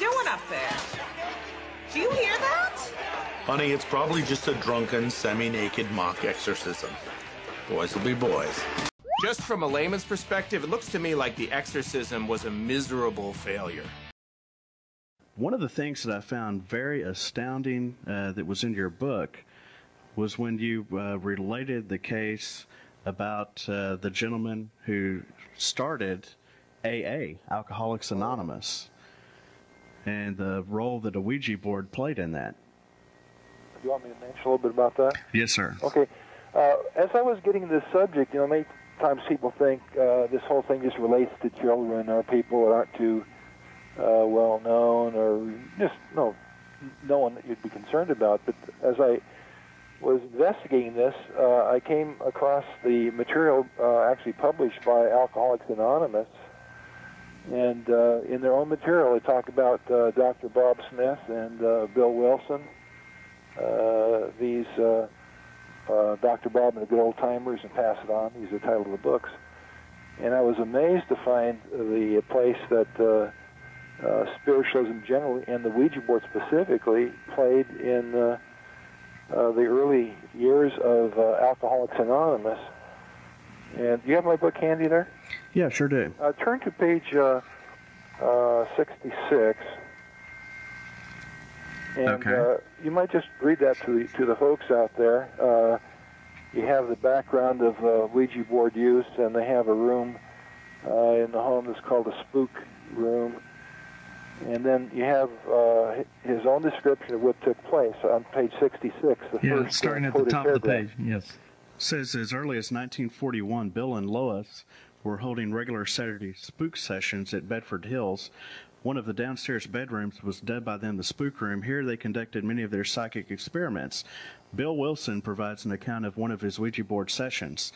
doing up there? Do you hear that? Honey, it's probably just a drunken, semi-naked mock exorcism. Boys will be boys. Just from a layman's perspective, it looks to me like the exorcism was a miserable failure. One of the things that I found very astounding that was in your book was when you related the case about the gentleman who started AA, Alcoholics Anonymous, and the role that a Ouija board played in that. Do you want me to mention a little bit about that? Yes, sir. Okay. As I was getting this subject, many times people think this whole thing just relates to children or people that aren't too well known or just no one that you'd be concerned about. But as I was investigating this, I came across the material actually published by Alcoholics Anonymous. And in their own material, they talk about Dr. Bob Smith and Bill Wilson. These Dr. Bob and the Good Old Timers and Pass It On. These are the title of the books. And I was amazed to find the place that spiritualism generally and the Ouija board specifically played in the early years of Alcoholics Anonymous. And do you have my book handy there? Yeah, sure do. Turn to page 66. And okay. You might just read that to the folks out there. You have the background of Ouija board use, and they have a room in the home that's called a spook room. And then you have his own description of what took place on page 66. First, starting at the top of the page, yes. It says, as early as 1941, Bill and Lois were holding regular Saturday spook sessions at Bedford Hills. One of the downstairs bedrooms was dubbed by them the spook room. Here they conducted many of their psychic experiments. Bill Wilson provides an account of one of his Ouija board sessions.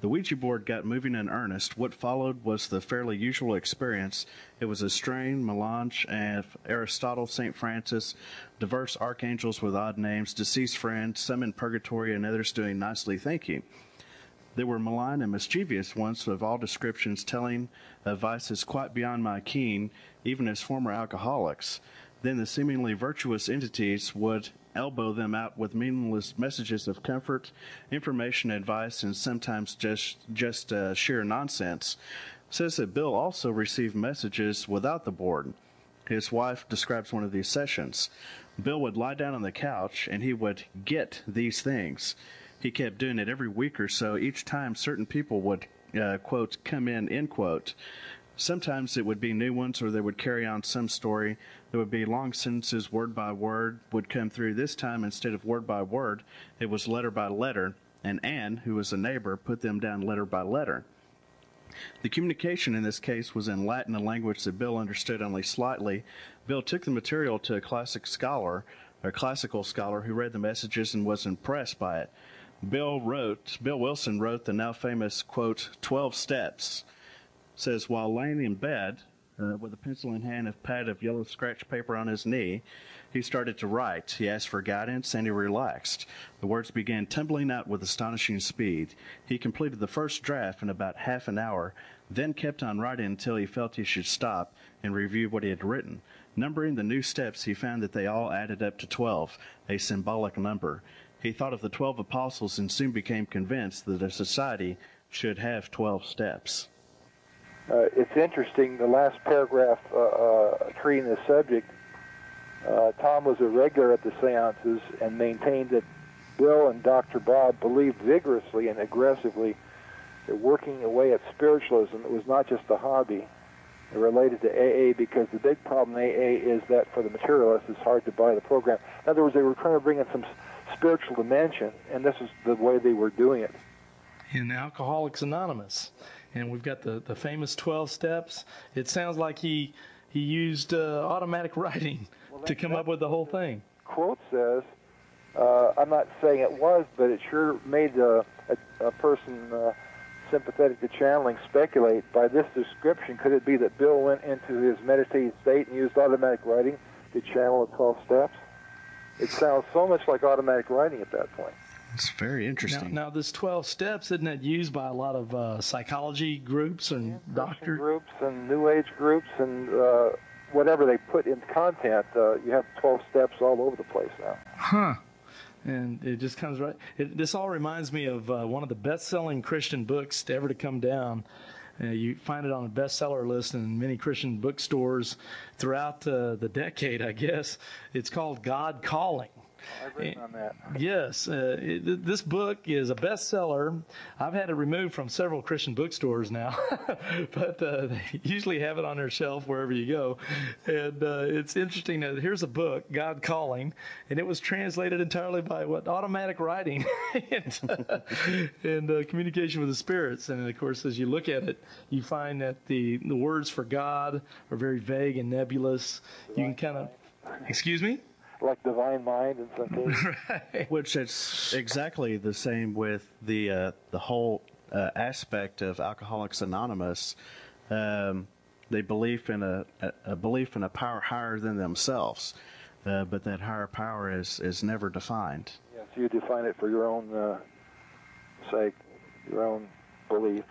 The Ouija board got moving in earnest. What followed was the fairly usual experience. It was a strange melange of Aristotle, St. Francis, diverse archangels with odd names, deceased friends, some in purgatory and others doing nicely thinking. There were malign and mischievous ones of all descriptions, telling of vices quite beyond my ken, even as former alcoholics. Then the seemingly virtuous entities would elbow them out with meaningless messages of comfort, information, advice, and sometimes just sheer nonsense. Says that Bill also received messages without the board. His wife describes one of these sessions. Bill would lie down on the couch, and he would get these things. He kept doing it every week or so. Each time certain people would, quote, come in, end quote. Sometimes it would be new ones, or they would carry on some story. There would be long sentences, word by word, would come through. This time, instead of word by word, it was letter by letter, and Anne, who was a neighbor, put them down letter by letter. The communication in this case was in Latin, a language that Bill understood only slightly. Bill took the material to a classical scholar who read the messages and was impressed by it. Bill Wilson wrote the now famous, quote, 12 steps. Says, while laying in bed, with a pencil in hand, a pad of yellow scratch paper on his knee, he started to write. He asked for guidance, and he relaxed. The words began tumbling out with astonishing speed. He completed the first draft in about half an hour, then kept on writing until he felt he should stop and review what he had written. Numbering the new steps, he found that they all added up to 12, a symbolic number. He thought of the 12 apostles and soon became convinced that a society should have 12 steps. It's interesting, the last paragraph treating this subject, Tom was a regular at the seances and maintained that Bill and Dr. Bob believed vigorously and aggressively that working away at spiritualism, it was not just a hobby. It related to AA because the big problem in AA is that for the materialists, it's hard to buy the program. In other words, they were trying to bring in some spiritual dimension, and this is the way they were doing it. In Alcoholics Anonymous, and we've got the famous 12 steps. It sounds like he used automatic writing to come up with the whole thing. Quote says, I'm not saying it was, but it sure made a person sympathetic to channeling speculate. By this description, could it be that Bill went into his meditative state and used automatic writing to channel the 12 steps? It sounds so much like automatic writing at that point. It's very interesting. Now this 12 steps, isn't that used by a lot of psychology groups and doctors? Groups and New Age groups. And whatever they put in content, you have 12 steps all over the place now. Huh. And it just comes right. This all reminds me of one of the best-selling Christian books to ever to come down. You find it on a bestseller list in many Christian bookstores throughout the decade, I guess. It's called God Calling. I've written on that. Yes. This book is a bestseller. I've had it removed from several Christian bookstores now, but they usually have it on their shelf wherever you go. And it's interesting that here's a book, God Calling, and it was translated entirely by automatic writing and communication with the spirits. And, of course, as you look at it, you find that the words for God are very vague and nebulous. You can kind of... Excuse me? Like divine mind and something. Right. Which is exactly the same with the whole aspect of Alcoholics Anonymous. They believe in a belief in a power higher than themselves, but that higher power is never defined. Yeah, so you define it for your own sake, your own belief.